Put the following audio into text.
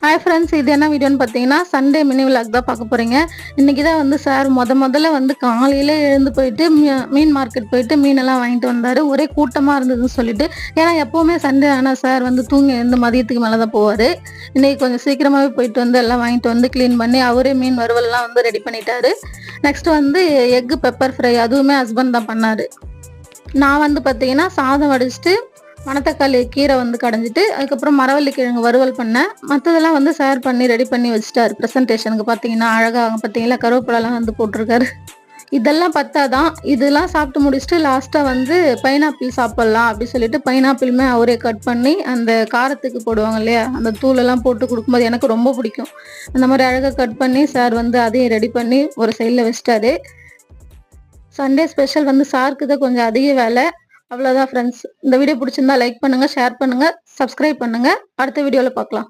Hi friends, இது என்ன வீடியோன்னு பார்த்தீங்கன்னா சண்டே மினி விலாக் தான் பார்க்க போறீங்க. இன்னைக்கு தான் வந்து சார் முதல்ல வந்து காலையில எழுந்து போயிட்டு மீன் மார்க்கெட் போயிட்டு மீனெல்லாம் வாங்கிட்டு வந்தாரு. ஒரே கூட்டமா இருந்ததுன்னு சொல்லிட்டு, ஏன்னா எப்பவுமே சண்டே ஆனா சார் வந்து தூங்கி எழுந்து மதியத்துக்கு மேல தான் போவாரு. இன்னைக்கு கொஞ்சம் சீக்கிரமாவே போயிட்டு வந்து எல்லாம் வாங்கிட்டு வந்து க்ளீன் பண்ணி அவரே மீன் வறுவல்லாம் வந்து ரெடி பண்ணிட்டாரு. நெக்ஸ்ட் வந்து எக் பெப்பர் ஃப்ரை, அதுவுமே ஹஸ்பண்ட் தான் பண்ணாரு. நான் வந்து பார்த்தீங்கன்னா சாதம் வடிச்சுட்டு மணத்தக்காளி கீரை வந்து கடைஞ்சிட்டு அதுக்கப்புறம் மரவள்ளி கிழங்கு வறுவல் பண்ணேன். மற்றதெல்லாம் வந்து சார் பண்ணி ரெடி பண்ணி வச்சுட்டாரு. ப்ரெசன்டேஷனுக்கு பார்த்தீங்கன்னா அழகாக பார்த்தீங்களா கருவேப்பிலெல்லாம் வந்து போட்டிருக்காரு. இதெல்லாம் பத்தாதான், இதெல்லாம் சாப்பிட்டு முடிச்சுட்டு லாஸ்ட்டாக வந்து பைனாப்பிள் சாப்பிட்லாம் அப்படி சொல்லிட்டு பைனாப்பிளுமே அவரே கட் பண்ணி அந்த காரத்துக்கு போடுவாங்க இல்லையா, அந்த தூளெல்லாம் போட்டு கொடுக்கும்போது எனக்கு ரொம்ப பிடிக்கும். அந்த மாதிரி அழகாக கட் பண்ணி சார் வந்து அதையும் ரெடி பண்ணி ஒரு சைடில் வச்சிட்டாரு. சண்டே ஸ்பெஷல் வந்து சாருக்கு தான் கொஞ்சம் அதிக வேலை. அவ்வளோதான் ஃப்ரெண்ட்ஸ். இந்த வீடியோ பிடிச்சிருந்தா லைக் பண்ணுங்க, ஷேர் பண்ணுங்க, சப்ஸ்கிரைப் பண்ணுங்க. அடுத்த வீடியோவில் பார்க்கலாம்.